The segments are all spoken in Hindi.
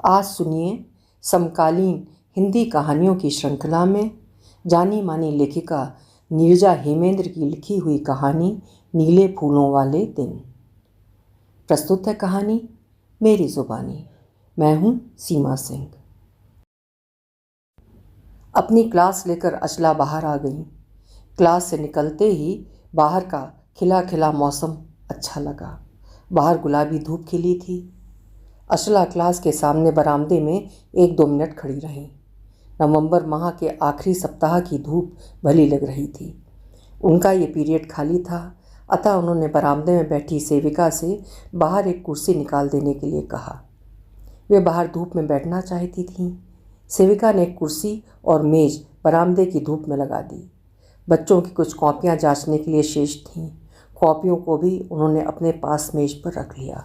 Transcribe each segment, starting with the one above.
आज सुनिए समकालीन हिंदी कहानियों की श्रृंखला में जानी मानी लेखिका नीरजा हेमेंद्र की लिखी हुई कहानी नीले फूलों वाले दिन। प्रस्तुत है कहानी मेरी जुबानी। मैं हूँ सीमा सिंह। अपनी क्लास लेकर अचला बाहर आ गई। क्लास से निकलते ही बाहर का खिला खिला मौसम अच्छा लगा। बाहर गुलाबी धूप खिली थी। अचला क्लास के सामने बरामदे में 1-2 मिनट खड़ी रही। नवंबर माह के आखिरी सप्ताह की धूप भली लग रही थी। उनका ये पीरियड खाली था, अतः उन्होंने बरामदे में बैठी सेविका से बाहर एक कुर्सी निकाल देने के लिए कहा। वे बाहर धूप में बैठना चाहती थीं। सेविका ने एक कुर्सी और मेज बरामदे की धूप में लगा दी। बच्चों की कुछ कॉपियाँ जांचने के लिए शेष थीं। कॉपियों को भी उन्होंने अपने पास मेज पर रख लिया।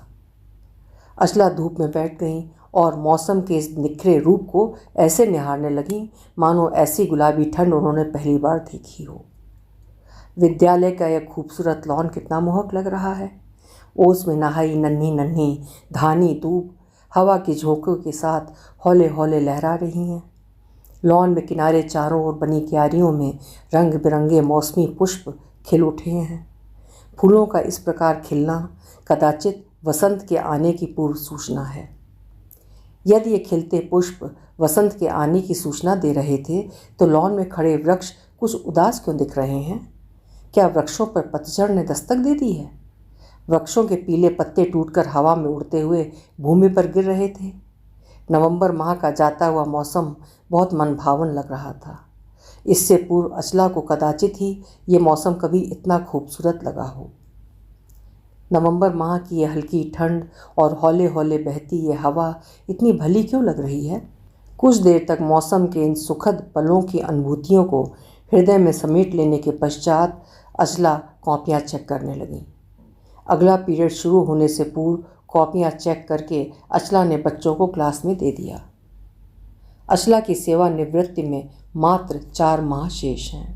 अचला धूप में बैठ गईं और मौसम के इस निखरे रूप को ऐसे निहारने लगीं मानो ऐसी गुलाबी ठंड उन्होंने पहली बार देखी हो। विद्यालय का यह खूबसूरत लॉन कितना मोहक लग रहा है। ओस में नहाई नन्ही नन्ही धानी धूप हवा के झोंकों के साथ हौले हौले लहरा रही हैं। लॉन में किनारे चारों ओर बनी क्यारियों में रंग बिरंगे मौसमी पुष्प खिल उठे हैं। फूलों का इस प्रकार खिलना कदाचित वसंत के आने की पूर्व सूचना है। यदि ये खिलते पुष्प वसंत के आने की सूचना दे रहे थे तो लॉन में खड़े वृक्ष कुछ उदास क्यों दिख रहे हैं? क्या वृक्षों पर पतझड़ ने दस्तक दे दी है? वृक्षों के पीले पत्ते टूटकर हवा में उड़ते हुए भूमि पर गिर रहे थे। नवंबर माह का जाता हुआ मौसम बहुत मनभावन लग रहा था। इससे पूर्व अचला को कदाचित ही ये मौसम कभी इतना खूबसूरत लगा हो। नवंबर माह की यह हल्की ठंड और हौले हौले बहती ये हवा इतनी भली क्यों लग रही है? कुछ देर तक मौसम के इन सुखद पलों की अनुभूतियों को हृदय में समेट लेने के पश्चात अचला कॉपियाँ चेक करने लगी। अगला पीरियड शुरू होने से पूर्व कॉपियाँ चेक करके अचला ने बच्चों को क्लास में दे दिया। अचला की सेवानिवृत्ति में मात्र 4 माह शेष हैं।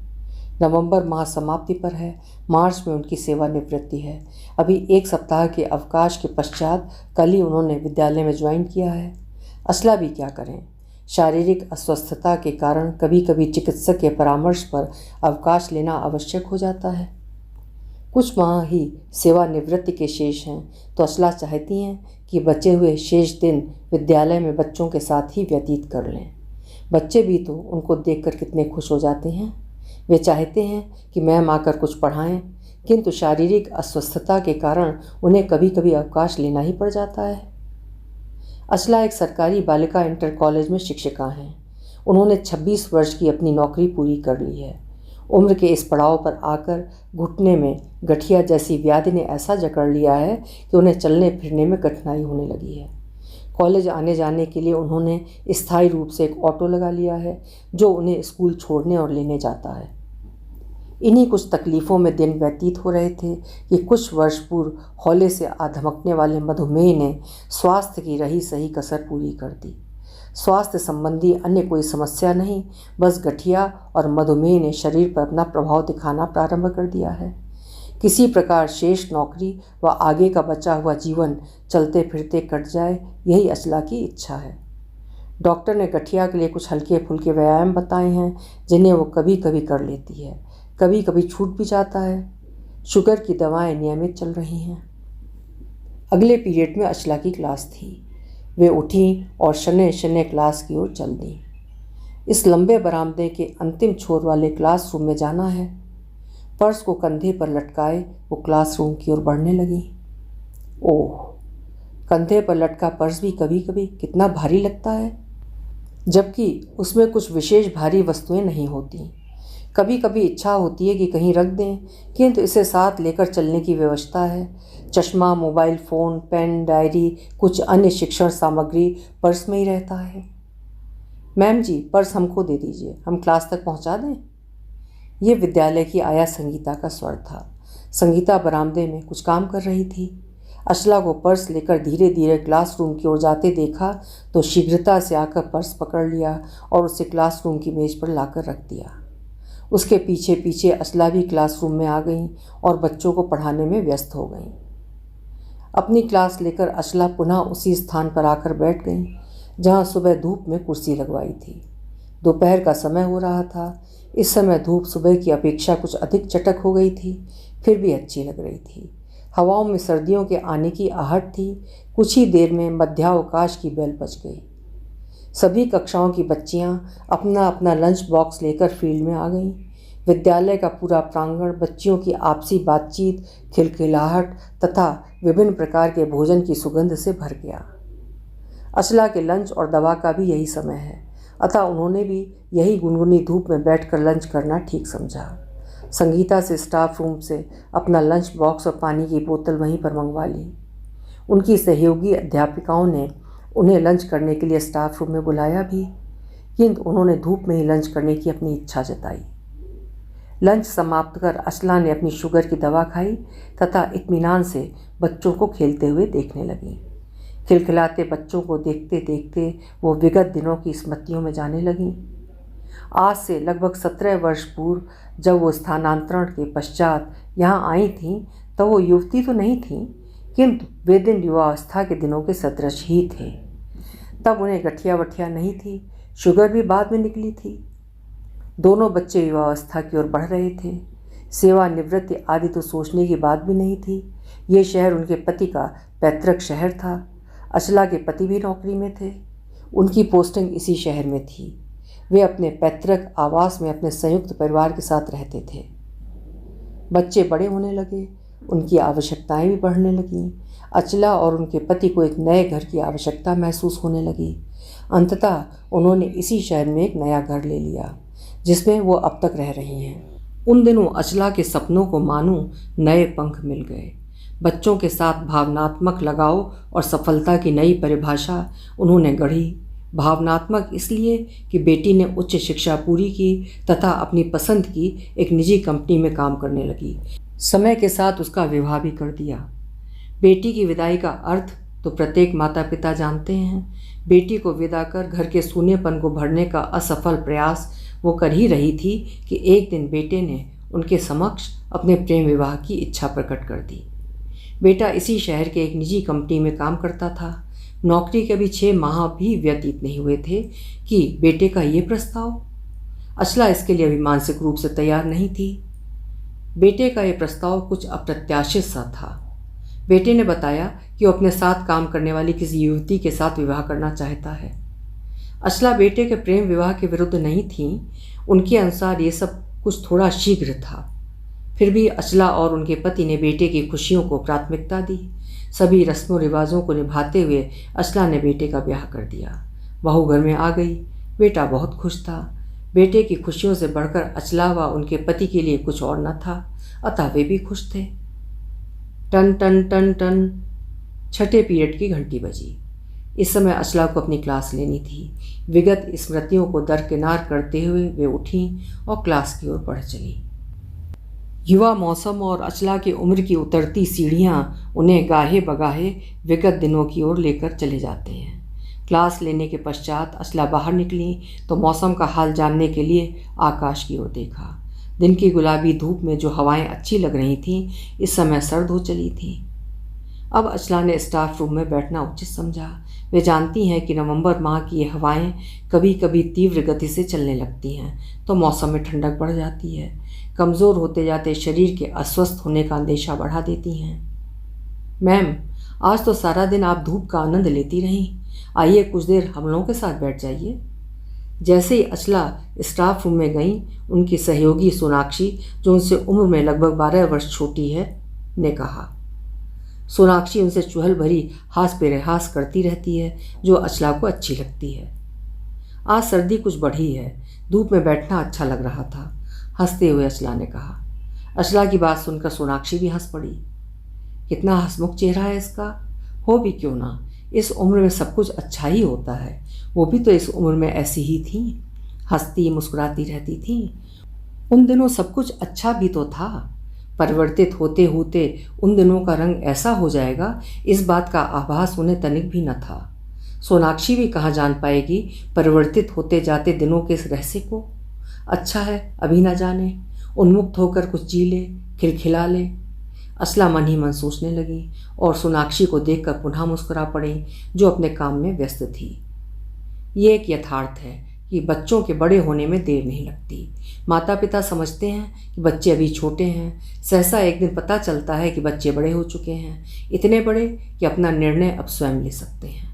नवंबर माह समाप्ति पर है। मार्च में उनकी सेवानिवृत्ति है। अभी 1 सप्ताह के अवकाश के पश्चात कल ही उन्होंने विद्यालय में ज्वाइन किया है। अचला भी क्या करें, शारीरिक अस्वस्थता के कारण कभी कभी चिकित्सक के परामर्श पर अवकाश लेना आवश्यक हो जाता है। कुछ माह ही सेवानिवृत्ति के शेष हैं तो अचला चाहती हैं कि बचे हुए शेष दिन विद्यालय में बच्चों के साथ ही व्यतीत कर लें। बच्चे भी तो उनको देखकर कितने खुश हो जाते हैं। वे चाहते हैं कि मैम आकर कुछ पढ़ाएं, किंतु शारीरिक अस्वस्थता के कारण उन्हें कभी कभी अवकाश लेना ही पड़ जाता है। अचला एक सरकारी बालिका इंटर कॉलेज में शिक्षिका हैं। उन्होंने 26 वर्ष की अपनी नौकरी पूरी कर ली है। उम्र के इस पड़ाव पर आकर घुटने में गठिया जैसी व्याधि ने ऐसा जकड़ लिया है कि उन्हें चलने फिरने में कठिनाई होने लगी है। कॉलेज आने जाने के लिए उन्होंने स्थायी रूप से एक ऑटो लगा लिया है जो उन्हें स्कूल छोड़ने और लेने जाता है। इन्हीं कुछ तकलीफ़ों में दिन व्यतीत हो रहे थे कि कुछ वर्ष पूर्व हौले से धमकने वाले मधुमेह ने स्वास्थ्य की रही सही कसर पूरी कर दी। स्वास्थ्य संबंधी अन्य कोई समस्या नहीं, बस गठिया और मधुमेह ने शरीर पर अपना प्रभाव दिखाना प्रारंभ कर दिया है। किसी प्रकार शेष नौकरी व आगे का बचा हुआ जीवन चलते फिरते कट जाए, यही अचला की इच्छा है। डॉक्टर ने गठिया के लिए कुछ हल्के फुल्के व्यायाम बताए हैं जिन्हें वो कभी कभी कर लेती है, कभी कभी छूट भी जाता है। शुगर की दवाएं नियमित चल रही हैं। अगले पीरियड में अचला की क्लास थी। वे उठी और शनै शनै क्लास की ओर चल दी। इस लंबे बरामदे के अंतिम छोर वाले क्लासरूम में जाना है। पर्स को कंधे पर लटकाए वो क्लासरूम की ओर बढ़ने लगी। ओह, कंधे पर लटका पर्स भी कभी कभी कितना भारी लगता है, जबकि उसमें कुछ विशेष भारी वस्तुएं नहीं होती। कभी कभी इच्छा होती है कि कहीं रख दें, किंतु इसे साथ लेकर चलने की व्यवस्था है। चश्मा, मोबाइल फ़ोन, पेन, डायरी, कुछ अन्य शिक्षण सामग्री पर्स में ही रहता है। मैम जी, पर्स हमको दे दीजिए, हम क्लास तक पहुंचा दें। ये विद्यालय की आया संगीता का स्वर था। संगीता बरामदे में कुछ काम कर रही थी। अचला को पर्स लेकर धीरे धीरे क्लासरूम की ओर जाते देखा तो शीघ्रता से आकर पर्स पकड़ लिया और उसे क्लासरूम की मेज पर लाकर रख दिया। उसके पीछे पीछे अचला भी क्लासरूम में आ गई और बच्चों को पढ़ाने में व्यस्त हो गई। अपनी क्लास लेकर अचला पुनः उसी स्थान पर आकर बैठ गई जहाँ सुबह धूप में कुर्सी लगवाई थी। दोपहर का समय हो रहा था। इस समय धूप सुबह की अपेक्षा कुछ अधिक चटक हो गई थी, फिर भी अच्छी लग रही थी। हवाओं में सर्दियों के आने की आहट थी। कुछ ही देर में मध्यावकाश की बेल बज गई। सभी कक्षाओं की बच्चियां अपना अपना लंच बॉक्स लेकर फील्ड में आ गईं। विद्यालय का पूरा प्रांगण बच्चियों की आपसी बातचीत, खिलखिलाहट तथा विभिन्न प्रकार के भोजन की सुगंध से भर गया। अचला के लंच और दवा का भी यही समय है, अतः उन्होंने भी यही गुनगुनी धूप में बैठकर लंच करना ठीक समझा। संगीता से स्टाफ रूम से अपना लंच बॉक्स और पानी की बोतल वहीं पर मंगवा ली। उनकी सहयोगी अध्यापिकाओं ने उन्हें लंच करने के लिए स्टाफ रूम में बुलाया भी, किंतु उन्होंने धूप में ही लंच करने की अपनी इच्छा जताई। लंच समाप्त कर अचला ने अपनी शुगर की दवा खाई तथा इत्मीनान से बच्चों को खेलते हुए देखने लगी। खिलखिलाते बच्चों को देखते देखते वो विगत दिनों की स्मृतियों में जाने लगीं। आज से लगभग 17 वर्ष पूर्व जब वो स्थानांतरण के पश्चात यहाँ आई थीं, तो वो युवती तो नहीं थीं, किंतु वे दिन युवावस्था के दिनों के सदृश ही थे। तब उन्हें गठिया वठिया नहीं थी, शुगर भी बाद में निकली थी। दोनों बच्चे युवावस्था की ओर बढ़ रहे थे। सेवानिवृत्ति आदि तो सोचने की बात भी नहीं थी। ये शहर उनके पति का पैतृक शहर था। अचला के पति भी नौकरी में थे। उनकी पोस्टिंग इसी शहर में थी। वे अपने पैतृक आवास में अपने संयुक्त परिवार के साथ रहते थे। बच्चे बड़े होने लगे, उनकी आवश्यकताएं भी बढ़ने लगीं। अचला और उनके पति को एक नए घर की आवश्यकता महसूस होने लगी। अंततः उन्होंने इसी शहर में एक नया घर ले लिया, जिसमें वो अब तक रह रही हैं। उन दिनों अचला के सपनों को मानो नए पंख मिल गए। बच्चों के साथ भावनात्मक लगाव और सफलता की नई परिभाषा उन्होंने गढ़ी। भावनात्मक इसलिए कि बेटी ने उच्च शिक्षा पूरी की तथा अपनी पसंद की एक निजी कंपनी में काम करने लगी। समय के साथ उसका विवाह भी कर दिया। बेटी की विदाई का अर्थ तो प्रत्येक माता पिता जानते हैं। बेटी को विदा कर घर के सूनेपन को भरने का असफल प्रयास वो कर ही रही थी कि एक दिन बेटे ने उनके समक्ष अपने प्रेम विवाह की इच्छा प्रकट कर दी। बेटा इसी शहर के एक निजी कंपनी में काम करता था। नौकरी के अभी 6 माह भी व्यतीत नहीं हुए थे कि बेटे का ये प्रस्ताव। अचला इसके लिए अभी मानसिक रूप से तैयार नहीं थी। बेटे का ये प्रस्ताव कुछ अप्रत्याशित सा था। बेटे ने बताया कि वो अपने साथ काम करने वाली किसी युवती के साथ विवाह करना चाहता है। अचला बेटे के प्रेम विवाह के विरुद्ध नहीं थी। उनके अनुसार ये सब कुछ थोड़ा शीघ्र था। फिर भी अचला और उनके पति ने बेटे की खुशियों को प्राथमिकता दी। सभी रस्मों रिवाजों को निभाते हुए अचला ने बेटे का ब्याह कर दिया। बहू घर में आ गई। बेटा बहुत खुश था। बेटे की खुशियों से बढ़कर अचला व उनके पति के लिए कुछ और न था, अतः वे भी खुश थे। टन टन टन टन 6ठे पीरियड की घंटी बजी। इस समय अचला को अपनी क्लास लेनी थी। विगत स्मृतियों को दरकिनार करते हुए वे उठी और क्लास की ओर बढ़ चली। युवा मौसम और अचला की उम्र की उतरती सीढ़ियाँ उन्हें गाहे बगाहे विगत दिनों की ओर लेकर चले जाते हैं। क्लास लेने के पश्चात अचला बाहर निकली तो मौसम का हाल जानने के लिए आकाश की ओर देखा। दिन की गुलाबी धूप में जो हवाएं अच्छी लग रही थीं, इस समय सर्द हो चली थीं। अब अचला ने स्टाफ रूम में बैठना उचित समझा। वे जानती हैं कि नवंबर माह की ये हवाएं कभी कभी तीव्र गति से चलने लगती हैं तो मौसम में ठंडक बढ़ जाती है। कमज़ोर होते जाते शरीर के अस्वस्थ होने का अंदेशा बढ़ा देती हैं। मैम, आज तो सारा दिन आप धूप का आनंद लेती रहीं। आइए कुछ देर हम लोगों के साथ बैठ जाइए। जैसे ही अचला स्टाफ रूम में गई, उनकी सहयोगी सोनाक्षी, जो उनसे उम्र में लगभग 12 वर्ष छोटी है, ने कहा। सोनाक्षी उनसे चुहल भरी हास पेरहास करती रहती है, जो अचला को अच्छी लगती है। आज सर्दी कुछ बढ़ी है, धूप में बैठना अच्छा लग रहा था, हंसते हुए अचला ने कहा। अचला की बात सुनकर सोनाक्षी भी हंस पड़ी। कितना हंसमुख चेहरा है इसका। हो भी क्यों ना, इस उम्र में सब कुछ अच्छा ही होता है। वो भी तो इस उम्र में ऐसी ही थी, हंसती मुस्कुराती रहती थी। उन दिनों सब कुछ अच्छा भी तो था। परिवर्तित होते होते उन दिनों का रंग ऐसा हो जाएगा, इस बात का आभास उन्हें तनिक भी न था। सोनाक्षी भी कहाँ जान पाएगी परिवर्तित होते जाते दिनों के इस रहस्य को। अच्छा है अभी न जाने, उन्मुक्त होकर कुछ जी ले, खिलखिला ले। अचला मन ही मन सोचने लगी और सोनाक्षी को देखकर पुनः मुस्कुरा पड़ी, जो अपने काम में व्यस्त थी। ये एक यथार्थ है कि बच्चों के बड़े होने में देर नहीं लगती। माता पिता समझते हैं कि बच्चे अभी छोटे हैं, सहसा एक दिन पता चलता है कि बच्चे बड़े हो चुके हैं, इतने बड़े कि अपना निर्णय अब स्वयं ले सकते हैं।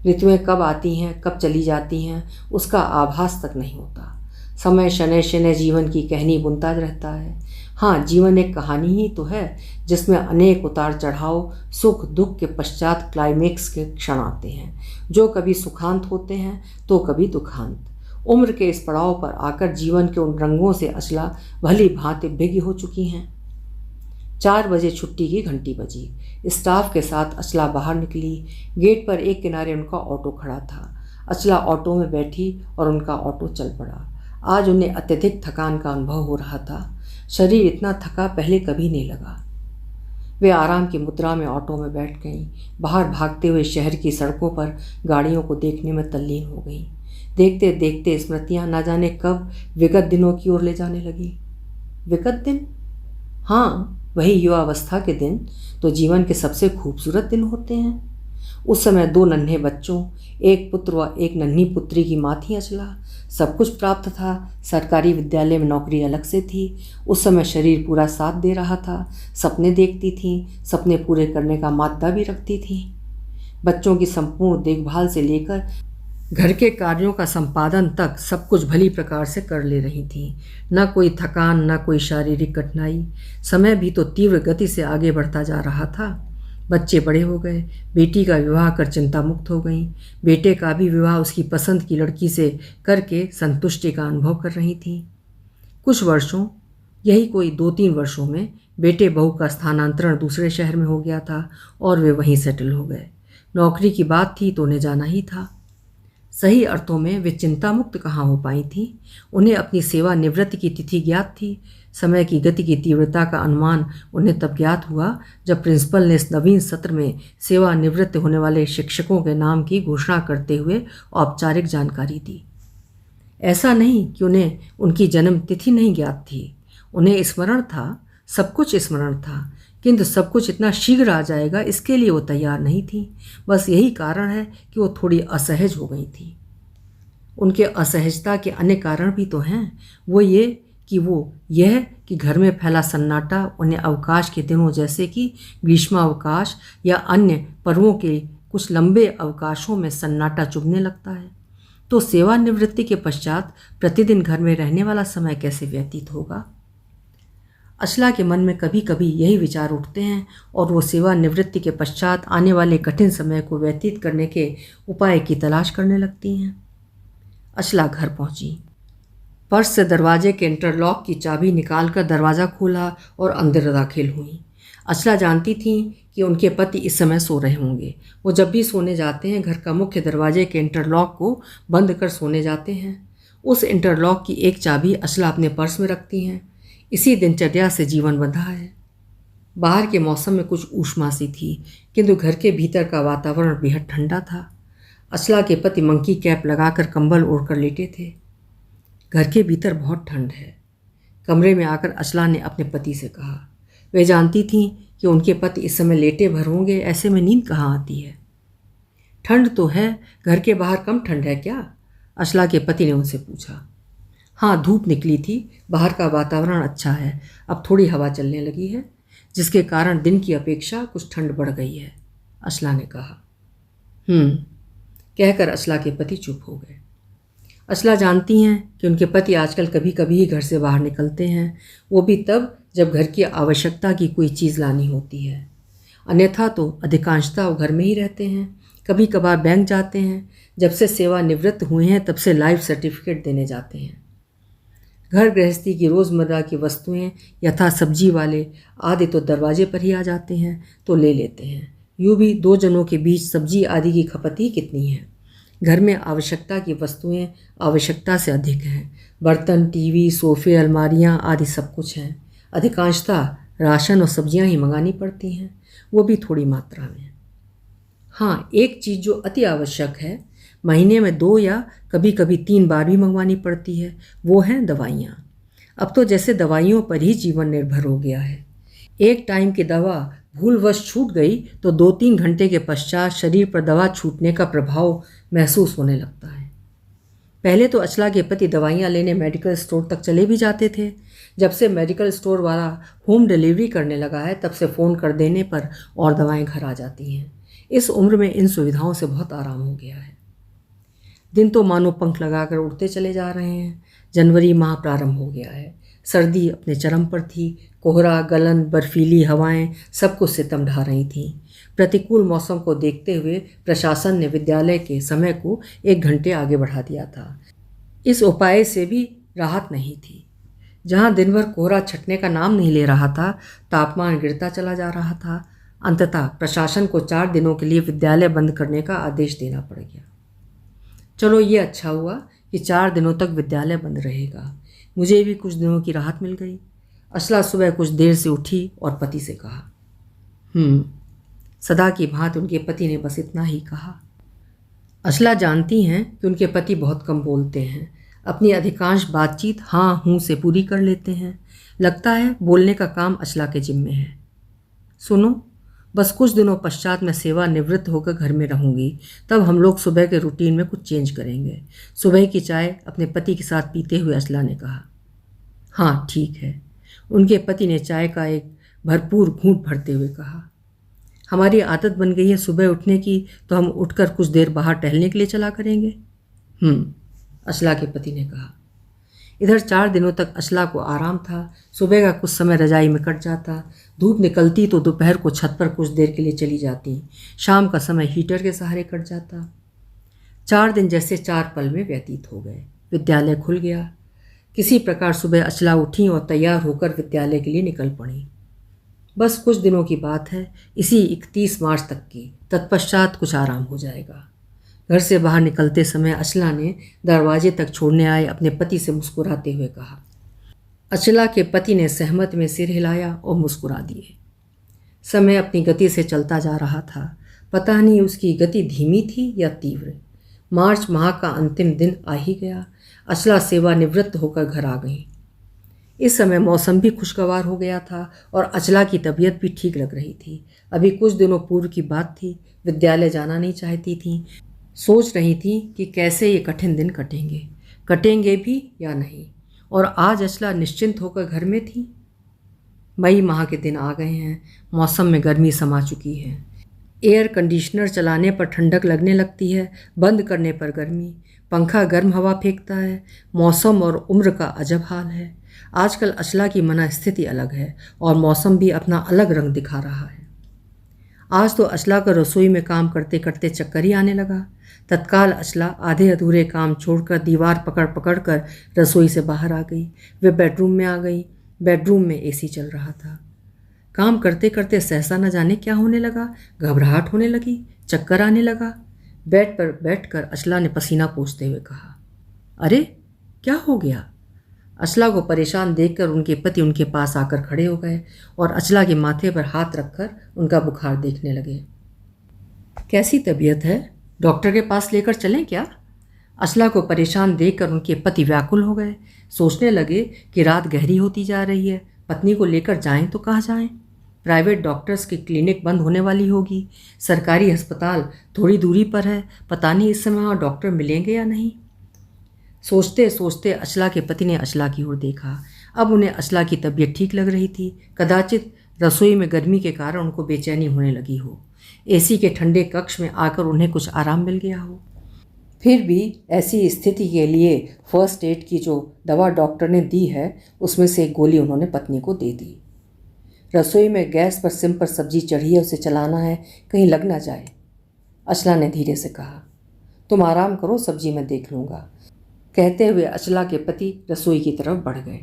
ऋतुएं कब आती हैं, कब चली जाती हैं, उसका आभास तक नहीं होता। समय शनै शनै जीवन की कहानी बुनता रहता है। हाँ, जीवन एक कहानी ही तो है जिसमें अनेक उतार चढ़ाव, सुख दुख के पश्चात क्लाइमेक्स के क्षण आते हैं, जो कभी सुखांत होते हैं तो कभी दुखांत। उम्र के इस पड़ाव पर आकर जीवन के उन रंगों से अचला भली भांति भिगी हो चुकी हैं। 4 बजे छुट्टी की घंटी बजी। स्टाफ के साथ अचला बाहर निकली। गेट पर एक किनारे उनका ऑटो खड़ा था। अचला ऑटो में बैठी और उनका ऑटो चल पड़ा। आज उन्हें अत्यधिक थकान का अनुभव हो रहा था। शरीर इतना थका पहले कभी नहीं लगा। वे आराम की मुद्रा में ऑटो में बैठ गईं। बाहर भागते हुए शहर की सड़कों पर गाड़ियों को देखने में तल्लीन हो गईं। देखते देखते स्मृतियां न जाने कब विगत दिनों की ओर ले जाने लगी। विगत दिन? हाँ, वही युवावस्था के दिन तो जीवन के सबसे खूबसूरत दिन होते हैं। उस समय 2 नन्हे बच्चों, एक पुत्र व एक नन्ही पुत्री की माँ थी अचला। सब कुछ प्राप्त था। सरकारी विद्यालय में नौकरी अलग से थी। उस समय शरीर पूरा साथ दे रहा था। सपने देखती थी, सपने पूरे करने का मादा भी रखती थी। बच्चों की संपूर्ण देखभाल से लेकर घर के कार्यों का संपादन तक सब कुछ भली प्रकार से कर ले रही थी। न कोई थकान, न कोई शारीरिक कठिनाई। समय भी तो तीव्र गति से आगे बढ़ता जा रहा था। बच्चे बड़े हो गए। बेटी का विवाह कर चिंता मुक्त हो गई। बेटे का भी विवाह उसकी पसंद की लड़की से करके संतुष्टि का अनुभव कर रही थी। कुछ वर्षों, यही कोई 2-3 वर्षों में बेटे बहू का स्थानांतरण दूसरे शहर में हो गया था और वे वहीं सेटल हो गए। नौकरी की बात थी तो उन्हें जाना ही था। सही अर्थों में वे चिंता मुक्त कहाँ हो पाई थी। उन्हें अपनी सेवा निवृत्ति की तिथि ज्ञात थी। समय की गति की तीव्रता का अनुमान उन्हें तब ज्ञात हुआ जब प्रिंसिपल ने इस नवीन सत्र में सेवा निवृत्त होने वाले शिक्षकों के नाम की घोषणा करते हुए औपचारिक जानकारी दी। ऐसा नहीं कि उन्हें उनकी जन्म तिथि नहीं ज्ञात थी। उन्हें स्मरण था, सब कुछ स्मरण था, किंतु सब कुछ इतना शीघ्र आ जाएगा इसके लिए वो तैयार नहीं थी। बस यही कारण है कि वो थोड़ी असहज हो गई थी। उनके असहजता के अन्य कारण भी तो हैं। वो यह कि घर में फैला सन्नाटा उन्हें अवकाश के दिनों जैसे कि ग्रीष्मावकाश या अन्य पर्वों के कुछ लंबे अवकाशों में सन्नाटा चुभने लगता है। तो सेवानिवृत्ति के पश्चात प्रतिदिन घर में रहने वाला समय कैसे व्यतीत होगा? अचला के मन में कभी कभी यही विचार उठते हैं और वो सेवानिवृत्ति के पश्चात आने वाले कठिन समय को व्यतीत करने के उपाय की तलाश करने लगती हैं। अचला घर पहुंची। पर्स से दरवाजे के इंटरलॉक की चाबी निकालकर दरवाज़ा खोला और अंदर दाखिल हुई। अचला जानती थी कि उनके पति इस समय सो रहे होंगे। वो जब भी सोने जाते हैं घर का मुख्य दरवाजे के इंटरलॉक को बंद कर सोने जाते हैं। उस इंटरलॉक की एक चाबी अचला अपने पर्स में रखती हैं। इसी दिनचर्या से जीवन बंधा है। बाहर के मौसम में कुछ ऊष्मा सी थी, किंतु घर के भीतर का वातावरण बेहद ठंडा था। अचला के पति मंकी कैप लगाकर कंबल ओढ़कर लेटे थे। घर के भीतर बहुत ठंड है। कमरे में आकर अचला ने अपने पति से कहा। वे जानती थीं कि उनके पति इस समय लेटे भर होंगे, ऐसे में नींद कहाँ आती है। ठंड तो है, घर के बाहर कम ठंड है क्या? अचला के पति ने उनसे पूछा। हाँ, धूप निकली थी, बाहर का वातावरण अच्छा है, अब थोड़ी हवा चलने लगी है, जिसके कारण दिन की अपेक्षा कुछ ठंड बढ़ गई है, अचला ने कहा। कहकर अचला के पति चुप हो गए। अचला जानती हैं कि उनके पति आजकल कभी कभी ही घर से बाहर निकलते हैं, वो भी तब जब घर की आवश्यकता की कोई चीज़ लानी होती है। अन्यथा तो अधिकांशतः वो घर में ही रहते हैं। कभी कभार बैंक जाते हैं। जब से सेवानिवृत्त हुए हैं तब से लाइफ सर्टिफिकेट देने जाते हैं। घर गृहस्थी की रोज़मर्रा की वस्तुएं यथा सब्जी वाले आदि तो दरवाजे पर ही आ जाते हैं तो ले लेते हैं। यूँ भी 2 जनों के बीच सब्जी आदि की खपत ही कितनी है। घर में आवश्यकता की वस्तुएं आवश्यकता से अधिक हैं। बर्तन, टीवी, सोफे, अलमारियां आदि सब कुछ हैं। अधिकांशतः राशन और सब्जियां ही मंगानी पड़ती हैं, वो भी थोड़ी मात्रा में। हाँ, एक चीज़ जो अति आवश्यक है, महीने में 2 या कभी कभी 3 बार भी मंगवानी पड़ती है, वो हैं दवाइयाँ। अब तो जैसे दवाइयों पर ही जीवन निर्भर हो गया है। एक टाइम की दवा भूलवश छूट गई तो 2-3 घंटे के पश्चात शरीर पर दवा छूटने का प्रभाव महसूस होने लगता है। पहले तो अचला के पति दवाइयाँ लेने मेडिकल स्टोर तक चले भी जाते थे। जब से मेडिकल स्टोर वाला होम डिलीवरी करने लगा है तब से फ़ोन कर देने पर और दवाएं घर आ जाती हैं। इस उम्र में इन सुविधाओं से बहुत आराम हो गया है। दिन तो मानो पंख लगाकर उड़ते चले जा रहे हैं। जनवरी माह प्रारंभ हो गया है। सर्दी अपने चरम पर थी। कोहरा, गलन, बर्फीली हवाएं सब कुछ सितम ढा रही थीं। प्रतिकूल मौसम को देखते हुए प्रशासन ने विद्यालय के समय को 1 घंटे आगे बढ़ा दिया था। इस उपाय से भी राहत नहीं थी। जहाँ दिन भर कोहरा छटने का नाम नहीं ले रहा था, तापमान गिरता चला जा रहा था। अंततः प्रशासन को 4 दिनों के लिए विद्यालय बंद करने का आदेश देना पड़ गया। चलो ये अच्छा हुआ कि 4 दिनों तक विद्यालय बंद रहेगा। मुझे भी कुछ दिनों की राहत मिल गई। अचला सुबह कुछ देर से उठी और पति से कहा। सदा की भांति उनके पति ने बस इतना ही कहा। अचला जानती हैं कि उनके पति बहुत कम बोलते हैं। अपनी अधिकांश बातचीत हाँ हूँ से पूरी कर लेते हैं। लगता है बोलने का काम अचला के जिम्मे है। सुनो, बस कुछ दिनों पश्चात मैं सेवा निवृत्त होकर घर में रहूँगी। तब हम लोग सुबह के रूटीन में कुछ चेंज करेंगे। सुबह की चाय अपने पति के साथ पीते हुए अचला ने कहा। हाँ ठीक है। उनके पति ने चाय का एक भरपूर घूंट भरते हुए कहा। हमारी आदत बन गई है सुबह उठने की, तो हम उठकर कुछ देर बाहर टहलने के लिए चला करेंगे। अचला के पति ने कहा। इधर 4 दिनों तक अचला को आराम था। सुबह का कुछ समय रजाई में कट जाता। धूप निकलती तो दोपहर को छत पर कुछ देर के लिए चली जाती। शाम का समय हीटर के सहारे कट जाता। 4 दिन जैसे 4 पल में व्यतीत हो गए। विद्यालय खुल गया। किसी प्रकार सुबह अचला उठी और तैयार होकर विद्यालय के लिए निकल पड़ी। बस कुछ दिनों की बात है, इसी 31 मार्च तक की। तत्पश्चात कुछ आराम हो जाएगा। घर से बाहर निकलते समय अचला ने दरवाजे तक छोड़ने आए अपने पति से मुस्कुराते हुए कहा। अचला के पति ने सहमत में सिर हिलाया और मुस्कुरा दिए। समय अपनी गति से चलता जा रहा था। पता नहीं उसकी गति धीमी थी या तीव्र। मार्च माह का अंतिम दिन आ ही गया। अचला सेवा निवृत्त होकर घर आ गई। इस समय मौसम भी खुशगवार हो गया था और अचला की तबीयत भी ठीक लग रही थी। अभी कुछ दिनों पूर्व की बात थी। विद्यालय जाना नहीं चाहती थी। सोच रही थी कि कैसे ये कठिन दिन कटेंगे भी या नहीं। और आज अचला निश्चिंत होकर घर में थी। मई माह के दिन आ गए हैं। मौसम में गर्मी समा चुकी है। एयर कंडीशनर चलाने पर ठंडक लगने लगती है, बंद करने पर गर्मी। पंखा गर्म हवा फेंकता है। मौसम और उम्र का अजब हाल है। आजकल अचला की मनस्थिति अलग है और मौसम भी अपना अलग रंग दिखा रहा है। आज तो अचला को रसोई में काम करते करते चक्कर ही आने लगा। तत्काल अचला आधे अधूरे काम छोड़कर दीवार पकड़ कर रसोई से बाहर आ गई। वे बेडरूम में आ गई। बेडरूम में एसी चल रहा था। काम करते करते सहसा न जाने क्या होने लगा। घबराहट होने लगी, चक्कर आने लगा। बेड पर बैठकर अचला ने पसीना पोंछते हुए कहा। अरे क्या हो गया? अचला को परेशान देखकर उनके पति उनके पास आकर खड़े हो गए और अचला के माथे पर हाथ रखकर उनका बुखार देखने लगे। कैसी तबीयत है? डॉक्टर के पास लेकर चलें क्या? अचला को परेशान देखकर उनके पति व्याकुल हो गए। सोचने लगे कि रात गहरी होती जा रही है। पत्नी को लेकर जाएं तो कहाँ जाएं? प्राइवेट डॉक्टर्स की क्लिनिक बंद होने वाली होगी। सरकारी अस्पताल थोड़ी दूरी पर है। पता नहीं इस समय वहाँ डॉक्टर मिलेंगे या नहीं। सोचते सोचते अचला के पति ने अचला की ओर देखा। अब उन्हें अचला की तबीयत ठीक लग रही थी। कदाचित रसोई में गर्मी के कारण उनको बेचैनी होने लगी हो। एसी के ठंडे कक्ष में आकर उन्हें कुछ आराम मिल गया हो। फिर भी ऐसी स्थिति के लिए फर्स्ट एड की जो दवा डॉक्टर ने दी है उसमें से एक गोली उन्होंने पत्नी को दे दी। रसोई में गैस पर सिम पर सब्जी चढ़ी है, उसे चलाना है, कहीं लग ना जाए। अचला ने धीरे से कहा। तुम आराम करो, सब्जी मैं देख लूँगा। कहते हुए अचला के पति रसोई की तरफ बढ़ गए।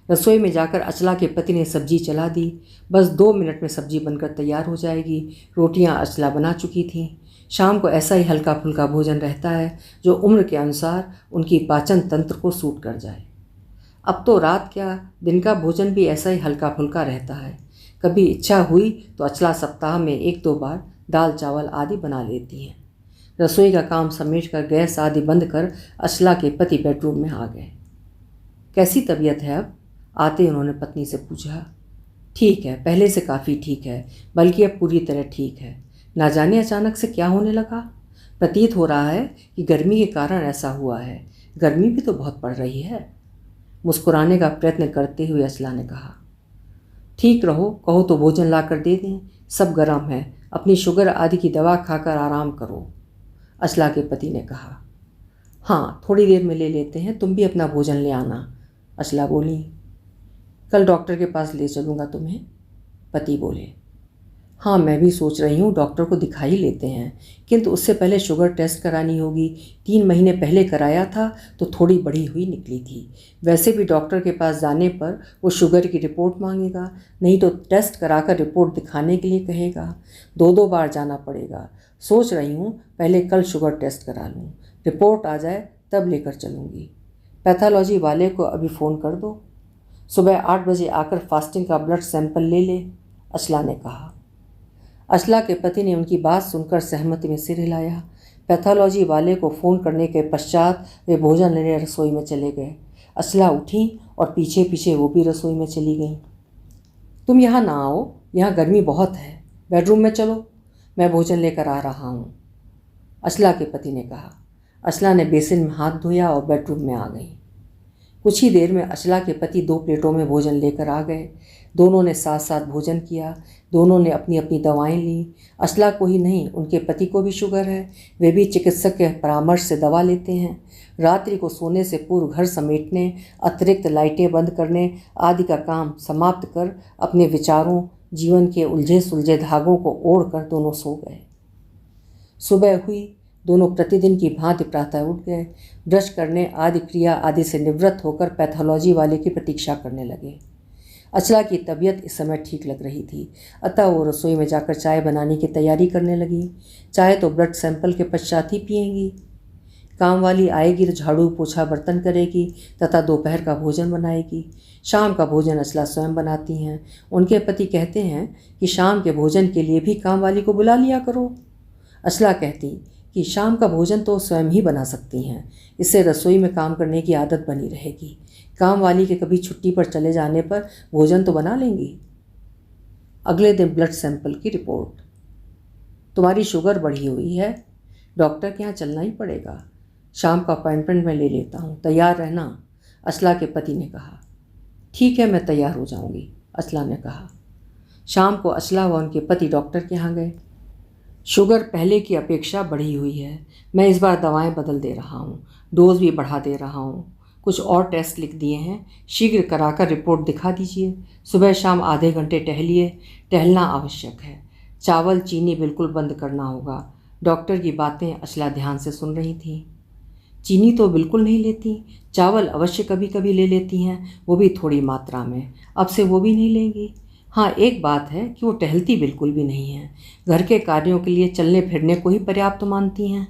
रसोई में जाकर अचला के पति ने सब्जी चला दी। बस 2 मिनट में सब्जी बनकर तैयार हो जाएगी। रोटियां अचला बना चुकी थीं। शाम को ऐसा ही हल्का फुल्का भोजन रहता है जो उम्र के अनुसार उनकी पाचन तंत्र को सूट कर जाए। अब तो रात क्या, दिन का भोजन भी ऐसा ही हल्का फुल्का रहता है। कभी इच्छा हुई तो अचला सप्ताह में 1-2 बार दाल चावल आदि बना लेती हैं। रसोई का काम समेट कर गैस आदि बंद कर अचला के पति बेडरूम में आ गए। कैसी तबीयत है अब? आते उन्होंने पत्नी से पूछा। ठीक है, पहले से काफ़ी ठीक है, बल्कि अब पूरी तरह ठीक है। ना जाने अचानक से क्या होने लगा। प्रतीत हो रहा है कि गर्मी के कारण ऐसा हुआ है। गर्मी भी तो बहुत पड़ रही है। मुस्कुराने का प्रयत्न करते हुए असला ने कहा। ठीक रहो, कहो तो भोजन ला कर दे दें। सब गर्म है, अपनी शुगर आदि की दवा खाकर आराम करो, असला के पति ने कहा। हाँ, थोड़ी देर में ले लेते हैं, तुम भी अपना भोजन ले आना, असला बोली। कल डॉक्टर के पास ले चलूँगा तुम्हें, पति बोले। हाँ, मैं भी सोच रही हूँ डॉक्टर को दिखा ही लेते हैं, किंतु उससे पहले शुगर टेस्ट करानी होगी। 3 महीने पहले कराया था तो थोड़ी बढ़ी हुई निकली थी। वैसे भी डॉक्टर के पास जाने पर वो शुगर की रिपोर्ट मांगेगा, नहीं तो टेस्ट कराकर रिपोर्ट दिखाने के लिए कहेगा। 2-2 बार जाना पड़ेगा। सोच रही हूँ पहले कल शुगर टेस्ट करा लूँ, रिपोर्ट आ जाए तब लेकर चलूँगी। पैथोलॉजी वाले को अभी फ़ोन कर दो, सुबह 8 बजे आकर फास्टिंग का ब्लड सैंपल ले ले, असला ने कहा। असला के पति ने उनकी बात सुनकर सहमति में सिर हिलाया। पैथोलॉजी वाले को फ़ोन करने के पश्चात वे भोजन लेने रसोई में चले गए। असला उठी और पीछे पीछे वो भी रसोई में चली गई। तुम यहाँ ना आओ, यहाँ गर्मी बहुत है, बेडरूम में चलो, मैं भोजन लेकर आ रहा हूँ, असला के पति ने कहा। असला ने बेसिन में हाथ धोया और बेडरूम में आ गई। कुछ ही देर में असला के पति 2 प्लेटों में भोजन लेकर आ गए। दोनों ने साथ साथ भोजन किया। दोनों ने अपनी अपनी दवाएं ली। असला को ही नहीं, उनके पति को भी शुगर है। वे भी चिकित्सक के परामर्श से दवा लेते हैं। रात्रि को सोने से पूर्व घर समेटने, अतिरिक्त लाइटें बंद करने आदि का काम समाप्त कर अपने विचारों, जीवन के उलझे सुलझे धागों को ओढ़कर दोनों सो गए। सुबह हुई। दोनों प्रतिदिन की भांति प्रातः उठ गए। ब्रश करने आदि क्रिया आदि से निवृत्त होकर पैथोलॉजी वाले की प्रतीक्षा करने लगे। असला की तबीयत इस समय ठीक लग रही थी, अतः वो रसोई में जाकर चाय बनाने की तैयारी करने लगी। चाय तो ब्लड सैंपल के पश्चात ही पिएंगी। काम वाली आएगी तो झाड़ू पोछा बर्तन करेगी तथा दोपहर का भोजन बनाएगी। शाम का भोजन असला स्वयं बनाती हैं। उनके पति कहते हैं कि शाम के भोजन के लिए भी काम वाली को बुला लिया करो। असला कहती कि शाम का भोजन तो स्वयं ही बना सकती हैं, इससे रसोई में काम करने की आदत बनी रहेगी। काम वाली के कभी छुट्टी पर चले जाने पर भोजन तो बना लेंगी। अगले दिन ब्लड सैंपल की रिपोर्ट। तुम्हारी शुगर बढ़ी हुई है, डॉक्टर के यहाँ चलना ही पड़ेगा। शाम का अपॉइंटमेंट मैं ले लेता हूँ, तैयार रहना, असला के पति ने कहा। ठीक है, मैं तैयार हो जाऊँगी, असला ने कहा। शाम को असला व उनके पति डॉक्टर के यहाँ गए। शुगर पहले की अपेक्षा बढ़ी हुई है। मैं इस बार दवाएं बदल दे रहा हूँ, डोज भी बढ़ा दे रहा हूँ। कुछ और टेस्ट लिख दिए हैं, शीघ्र कराकर रिपोर्ट दिखा दीजिए। सुबह शाम आधे घंटे टहलिए, टहलना आवश्यक है। चावल चीनी बिल्कुल बंद करना होगा। डॉक्टर की बातें असला ध्यान से सुन रही थी। चीनी तो बिल्कुल नहीं लेती, चावल अवश्य कभी कभी ले लेती हैं, वो भी थोड़ी मात्रा में। अब से वो भी नहीं लेंगी। हाँ, एक बात है कि वो टहलती बिल्कुल भी नहीं है। घर के कार्यों के लिए चलने फिरने को ही पर्याप्त मानती हैं।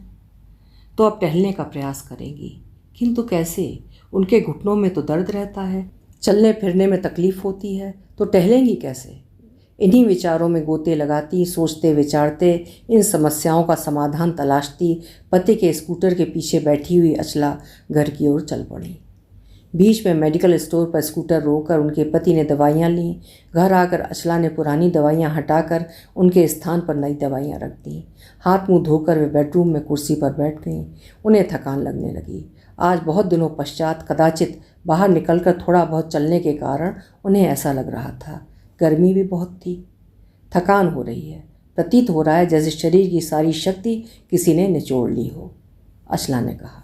तो अब टहलने का प्रयास करेंगी, किंतु कैसे? उनके घुटनों में तो दर्द रहता है, चलने फिरने में तकलीफ होती है, तो टहलेंगी कैसे? इन्हीं विचारों में गोते लगाती, सोचते विचारते, इन समस्याओं का समाधान तलाशती पति के स्कूटर के पीछे बैठी हुई असला घर की ओर चल पड़ी। बीच में मेडिकल स्टोर पर स्कूटर रोककर उनके पति ने दवाइयाँ लीं। घर आकर असला ने पुरानी दवाइयाँ हटाकर उनके स्थान पर नई दवाइयाँ रख दीं। हाथ मुंह धोकर वे बेडरूम में कुर्सी पर बैठ गईं। उन्हें थकान लगने लगी। आज बहुत दिनों पश्चात कदाचित बाहर निकलकर थोड़ा बहुत चलने के कारण उन्हें ऐसा लग रहा था। गर्मी भी बहुत थी, थकान हो रही है। प्रतीत हो रहा है जैसे शरीर की सारी शक्ति किसी ने निचोड़ ली हो, असला ने कहा।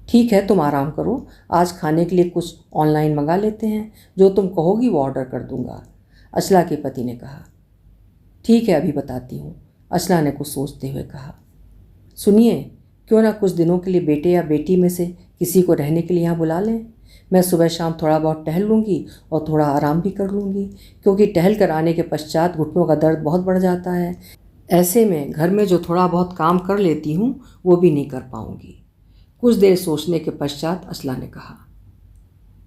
ठीक है, तुम आराम करो, आज खाने के लिए कुछ ऑनलाइन मंगा लेते हैं, जो तुम कहोगी वो ऑर्डर कर दूंगा, असला के पति ने कहा। ठीक है, अभी बताती हूँ, असला ने कुछ सोचते हुए कहा। सुनिए, क्यों ना कुछ दिनों के लिए बेटे या बेटी में से किसी को रहने के लिए यहाँ बुला लें। मैं सुबह शाम थोड़ा बहुत टहल लूँगी और थोड़ा आराम भी कर लूँगी, क्योंकि टहल कर आने के पश्चात घुटनों का दर्द बहुत बढ़ जाता है। ऐसे में घर में जो थोड़ा बहुत काम कर लेती हूँ वो भी नहीं कर पाऊँगी। कुछ देर सोचने के पश्चात असला ने कहा।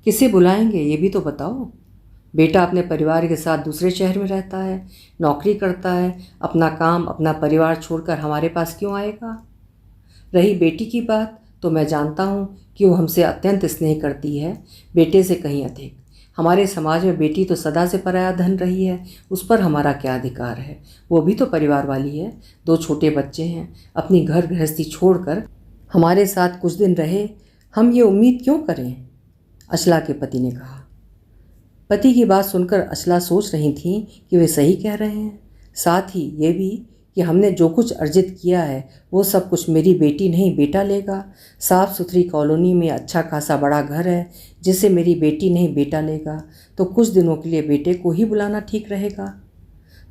किसे बुलाएंगे ये भी तो बताओ। बेटा अपने परिवार के साथ दूसरे शहर में रहता है, नौकरी करता है, अपना काम अपना परिवार छोड़कर हमारे पास क्यों आएगा। रही बेटी की बात, तो मैं जानता हूँ कि वो हमसे अत्यंत स्नेह करती है, बेटे से कहीं अधिक। हमारे समाज में बेटी तो सदा से पराया धन रही है, उस पर हमारा क्या अधिकार है? वो भी तो परिवार वाली है, 2 छोटे बच्चे हैं, अपनी घर गृहस्थी छोड़कर हमारे साथ कुछ दिन रहे, हम ये उम्मीद क्यों करें? अचला के पति ने कहा। पति की बात सुनकर अचला सोच रही थी कि वे सही कह रहे हैं, साथ ही ये भी कि हमने जो कुछ अर्जित किया है वो सब कुछ मेरी बेटी नहीं बेटा लेगा। साफ़ सुथरी कॉलोनी में अच्छा खासा बड़ा घर है जिसे मेरी बेटी नहीं बेटा लेगा, तो कुछ दिनों के लिए बेटे को ही बुलाना ठीक रहेगा।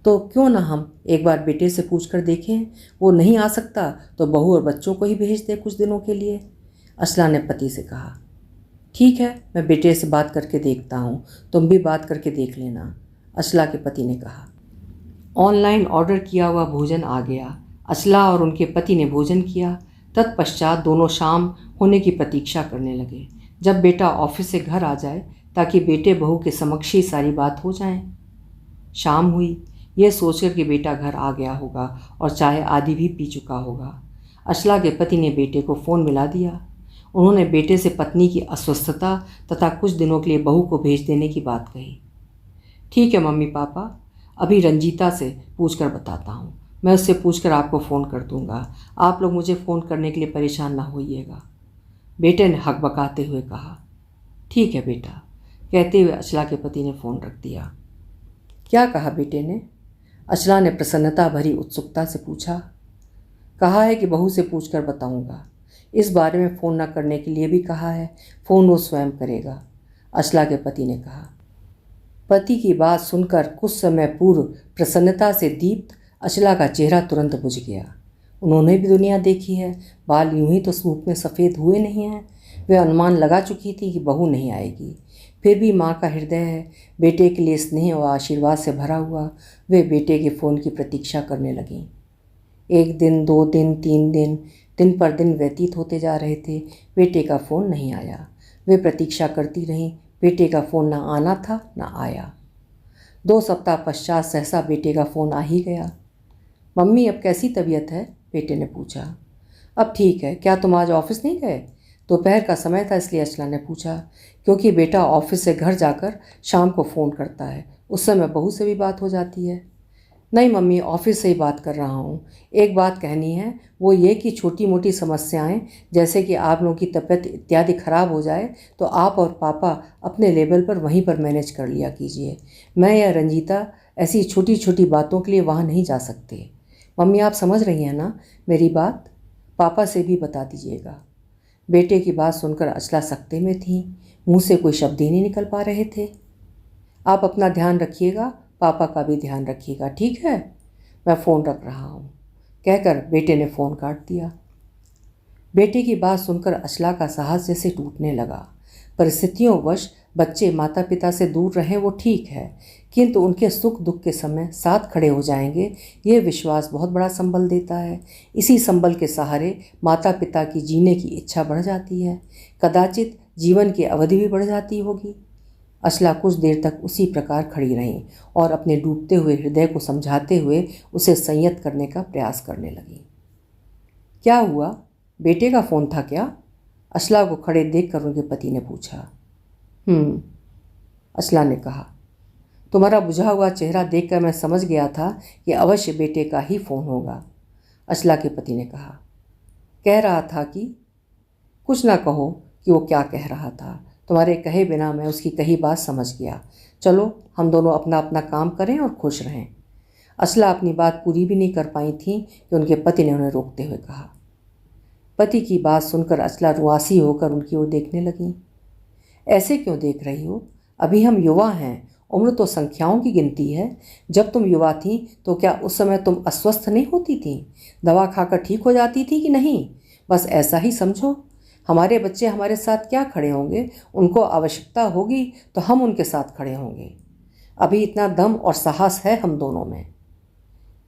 तो क्यों ना हम एक बार बेटे से पूछ कर देखें, वो नहीं आ सकता तो बहू और बच्चों को ही भेज दें कुछ दिनों के लिए। अचला ने पति से कहा। ठीक है, मैं बेटे से बात करके देखता हूँ, तुम भी बात करके देख लेना, अचला के पति ने कहा। ऑनलाइन ऑर्डर किया हुआ भोजन आ गया। अचला और उनके पति ने भोजन किया। तत्पश्चात दोनों शाम होने की प्रतीक्षा करने लगे, जब बेटा ऑफिस से घर आ जाए ताकि बेटे बहू के समक्ष ही सारी बात हो जाए। शाम हुई, यह सोचकर कि बेटा घर आ गया होगा और चाय आदि भी पी चुका होगा। अचला के पति ने बेटे को फ़ोन मिला दिया। उन्होंने बेटे से पत्नी की अस्वस्थता तथा कुछ दिनों के लिए बहू को भेज देने की बात कही। ठीक है मम्मी पापा, अभी रंजीता से पूछकर बताता हूँ, मैं उससे पूछकर आपको फ़ोन कर दूँगा, आप लोग मुझे फ़ोन करने के लिए परेशान ना होइएगा, बेटे ने हकबकाते हुए कहा। ठीक है बेटा, कहते हुए अचला के पति ने फ़ोन रख दिया। क्या कहा बेटे ने? अचला ने प्रसन्नता भरी उत्सुकता से पूछा। कहा है कि बहू से पूछकर बताऊँगा, इस बारे में फ़ोन न करने के लिए भी कहा है, फ़ोन वो स्वयं करेगा, अचला के पति ने कहा। पति की बात सुनकर कुछ समय पूर्व प्रसन्नता से दीप्त अचला का चेहरा तुरंत बुझ गया। उन्होंने भी दुनिया देखी है, बाल यूं ही तो धूप में सफ़ेद हुए नहीं हैं। वे अनुमान लगा चुकी थी कि बहू नहीं आएगी, फिर भी माँ का हृदय है, बेटे के लिए स्नेह और आशीर्वाद से भरा हुआ। वे बेटे के फ़ोन की प्रतीक्षा करने लगीं। 1 दिन, 2 दिन, 3 दिन, दिन पर दिन व्यतीत होते जा रहे थे। बेटे का फ़ोन नहीं आया। वे प्रतीक्षा करती रहीं। बेटे का फ़ोन ना आना था ना आया। 2 सप्ताह पश्चात सहसा बेटे का फ़ोन आ ही गया। मम्मी अब कैसी तबीयत है? बेटे ने पूछा। अब ठीक है। क्या तुम आज ऑफिस नहीं गए? दोपहर का समय था इसलिए अचला ने पूछा, क्योंकि बेटा ऑफिस से घर जाकर शाम को फ़ोन करता है, उस समय बहू से भी बात हो जाती है। नहीं मम्मी, ऑफिस से ही बात कर रहा हूँ। एक बात कहनी है, वो ये कि छोटी मोटी समस्याएं जैसे कि आप लोगों की तबीयत इत्यादि ख़राब हो जाए तो आप और पापा अपने लेवल पर वहीं पर मैनेज कर लिया कीजिए। मैं या रंजीता ऐसी छोटी छोटी बातों के लिए वहाँ नहीं जा सकते। मम्मी आप समझ रही हैं ना मेरी बात? पापा से भी बता दीजिएगा। बेटे की बात सुनकर अचला सकते में थी, मुँह से कोई शब्द ही नहीं निकल पा रहे थे। आप अपना ध्यान रखिएगा, पापा का भी ध्यान रखिएगा, ठीक है? मैं फ़ोन रख रहा हूँ, कहकर बेटे ने फ़ोन काट दिया। बेटे की बात सुनकर अचला का साहस जैसे टूटने लगा। परिस्थितियों वश बच्चे माता पिता से दूर रहें वो ठीक है, किंतु उनके सुख दुख के समय साथ खड़े हो जाएंगे, ये विश्वास बहुत बड़ा संबल देता है। इसी संबल के सहारे माता पिता की जीने की इच्छा बढ़ जाती है, कदाचित जीवन की अवधि भी बढ़ जाती होगी। अचला कुछ देर तक उसी प्रकार खड़ी रहीं और अपने डूबते हुए हृदय को समझाते हुए उसे संयत करने का प्रयास करने लगी। क्या हुआ? बेटे का फ़ोन था क्या? अचला को खड़े देखकर उनके पति ने पूछा। अचला ने कहा। तुम्हारा बुझा हुआ चेहरा देखकर मैं समझ गया था कि अवश्य बेटे का ही फ़ोन होगा, अचला के पति ने कहा। कह रहा था कि? कुछ ना कहो कि वो क्या कह रहा था, तुम्हारे कहे बिना मैं उसकी कही बात समझ गया। चलो हम दोनों अपना अपना काम करें और खुश रहें। अचला अपनी बात पूरी भी नहीं कर पाई थी कि उनके पति ने उन्हें रोकते हुए कहा। पति की बात सुनकर अचला रुआसी होकर उनकी ओर देखने लगी। ऐसे क्यों देख रही हो? अभी हम युवा हैं, उम्र तो संख्याओं की गिनती है। जब तुम युवा थी तो क्या उस समय तुम अस्वस्थ नहीं होती थी? दवा खाकर ठीक हो जाती थी कि नहीं? बस ऐसा ही समझो। हमारे बच्चे हमारे साथ क्या खड़े होंगे, उनको आवश्यकता होगी तो हम उनके साथ खड़े होंगे। अभी इतना दम और साहस है हम दोनों में।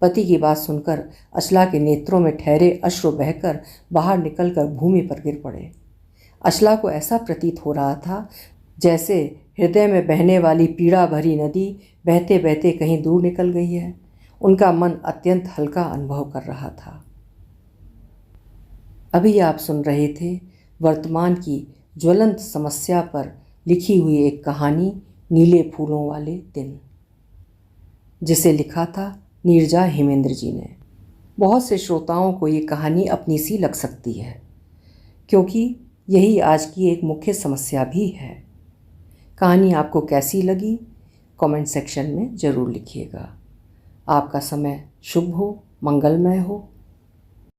पति की बात सुनकर अचला के नेत्रों में ठहरे अश्रु बहकर बाहर निकलकर भूमि पर गिर पड़े। अचला को ऐसा प्रतीत हो रहा था जैसे हृदय में बहने वाली पीड़ा भरी नदी बहते बहते कहीं दूर निकल गई है। उनका मन अत्यंत हल्का अनुभव कर रहा था। अभी आप सुन रहे थे वर्तमान की ज्वलंत समस्या पर लिखी हुई एक कहानी नीले फूलों वाले दिन, जिसे लिखा था नीरजा हेमेंद्र जी ने। बहुत से श्रोताओं को ये कहानी अपनी सी लग सकती है, क्योंकि यही आज की एक मुख्य समस्या भी है। कहानी आपको कैसी लगी कमेंट सेक्शन में ज़रूर लिखिएगा। आपका समय शुभ हो, मंगलमय हो।